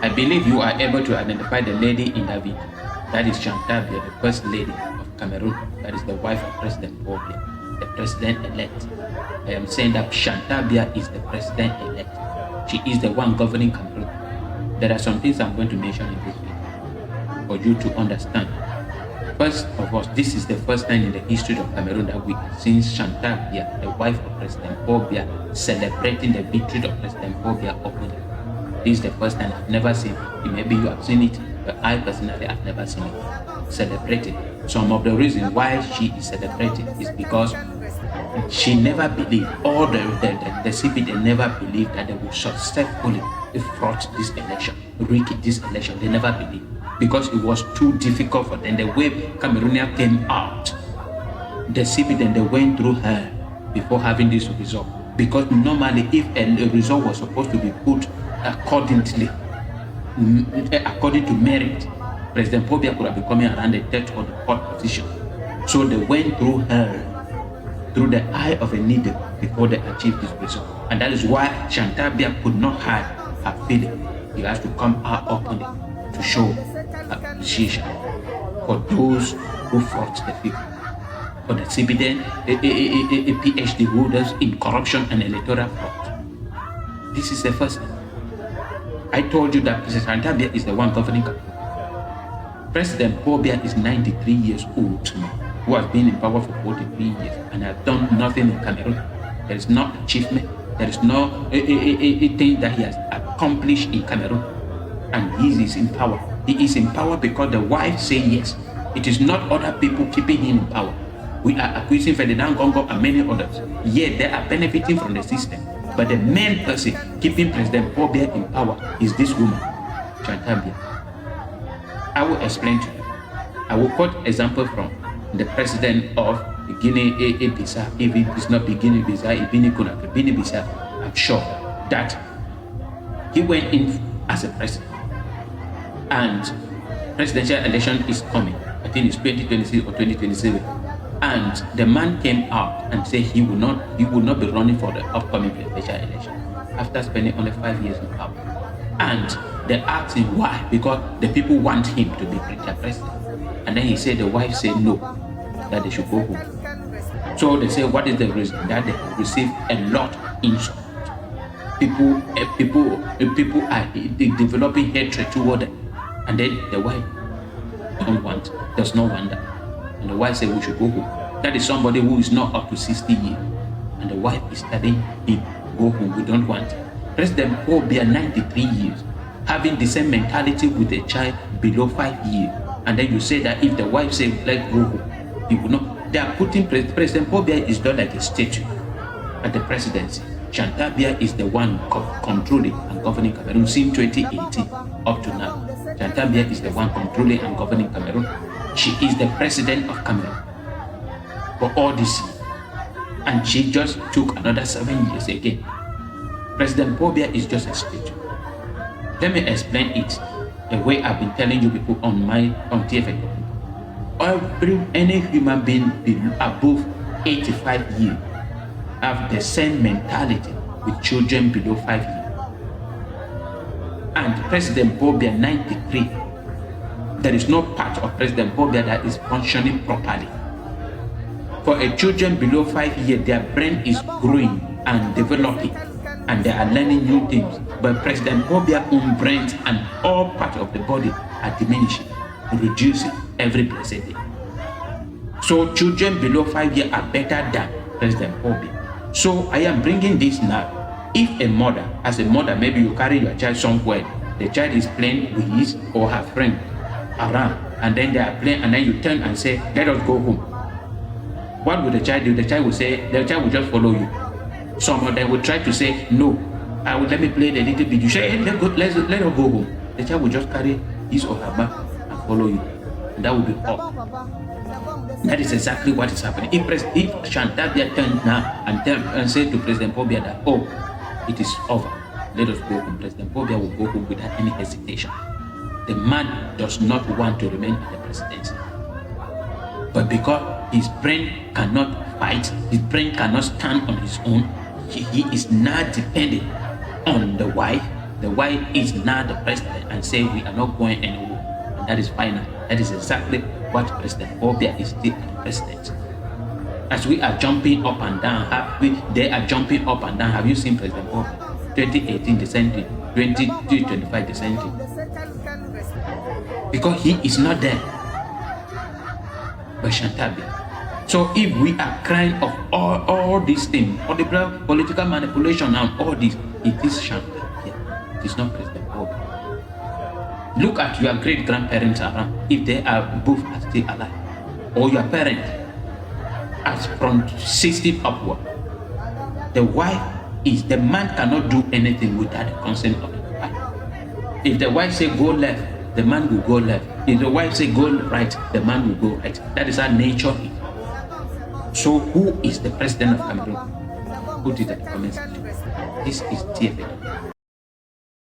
I believe you are able to identify the lady in that video. That is Chantal Biya, the first lady of Cameroon. That is the wife of President Paul Biya, the president-elect. I am saying that Chantal Biya is the president-elect. She is the one governing Cameroon. There are some things I'm going to mention in this video for you to understand. First of all, this is the first time in the history of Cameroon that we have seen Chantal Biya, the wife of President Paul Biya, celebrating the victory of President Paul Biya openly. This is the first time. I've never seen it. Maybe you have seen it, but I personally have never seen it celebrated. Some of the reasons why she is celebrated is because she never believed, all the CP, they never believed that they would successfully fraud this election, rig this election. They never believed, because it was too difficult for them. The way Cameroonians came out, the CP, then they went through her before having this result. Because normally, if a result was supposed to be put according to merit, President Paul Biya could have been coming around the third or the fourth position. So they went through her, through the eye of a needle, before they achieved this result. And that is why Chantal Biya could not hide her feeling. She has to come out openly to show appreciation for those who fought the people. For the CBD, a PhD holders in corruption and electoral fraud. This is the first thing. I told you that President Chantal Biya is the one governing. President Paul Biya is 93 years old, who has been in power for 43 years and has done nothing in Cameroon. There is no achievement. There is no thing that he has accomplished in Cameroon. And he is in power. He is in power because the wife says yes. It is not other people keeping him in power. We are accusing Ferdinand Gongo and many others. Yet they are benefiting from the system. But the main person keeping President Paul Biya in power is this woman, Chantal Biya. I will explain to you. I will quote example from the president of Guinea-Bissau. If it is not Guinea-Bissau, Guinea-Bissau, I'm sure that he went in as a president. And presidential election is coming. I think it's 2026 or 2027. And the man came out and said he will not be running for the upcoming presidential election after spending only 5 years in power. And they asked him why, because the people want him to be their president. And then he said the wife said no, that they should go home. So they say, what is the reason? That they receive a lot of insult. People are developing hatred toward them. And then the wife does not want that. And the wife said we should go home. That is somebody who is not up to 60 years. And the wife is telling him, go home, we don't want it. President Paul Biya, 93 years, having the same mentality with a child below 5 years. And then you say that if the wife says, let's go home, he will not. They are putting President Paul Biya is not like a statue at the presidency. Chantal Biya is the one controlling and governing Cameroon since 2018 up to now. Chantal Biya is the one controlling and governing Cameroon. She is the president of Cameroon for all this year. And she just took another 7 years again. President Paul Biya is just a statue. Let me explain it the way I've been telling you people on TFA. Any human being above 85 years have the same mentality with children below 5 years. And President Paul Biya, 93, there is no part of President Paul Biya that is functioning properly. For a children below 5 years, their brain is growing and developing, and they are learning new things. But President Paul Biya's own brains and all parts of the body are diminishing, reducing every blessed day. So children below 5 years are better than President Paul Biya. So I am bringing this now. If a mother, as a mother, maybe you carry your child somewhere, the child is playing with his or her friend around, and then they are playing, and then you turn and say, let us go home. What will the child do? The child will say, the child will just follow you. Some of them will try to say, no, let me play a little bit. You say, hey, let us go home. The child will just carry his or her bag and follow you. And that will be all. That is exactly what is happening. If Chantal Biya turned now and said to President Paul Biya that, oh, it is over, let us go home, President Paul Biya will go home without any hesitation. The man does not want to remain at the presidency. But because his brain cannot fight, his brain cannot stand on his own, he is now dependent on the wife the wife is now the president and say we are not going anywhere. And that is final. That is exactly what President Paul Biya is still president. As we are jumping up and down, they are jumping up and down. Have you seen President Paul? 2018 dissenting, 2025 dissenting. Because he is not there. But Chantal Biya. So if we are crying of all these things, all the political manipulation and all this, it is Chantal Biya. It is not President Paul Biya. Look at your great-grandparents around, if they are both are still alive. Or your parents, as from 60 upward. The man cannot do anything without the consent of the wife. If the wife say go left, the man will go left. If the wife say go right, the man will go right. That is how nature is. So who is the president of Cameroon? Put it in the comments section. This is TFA.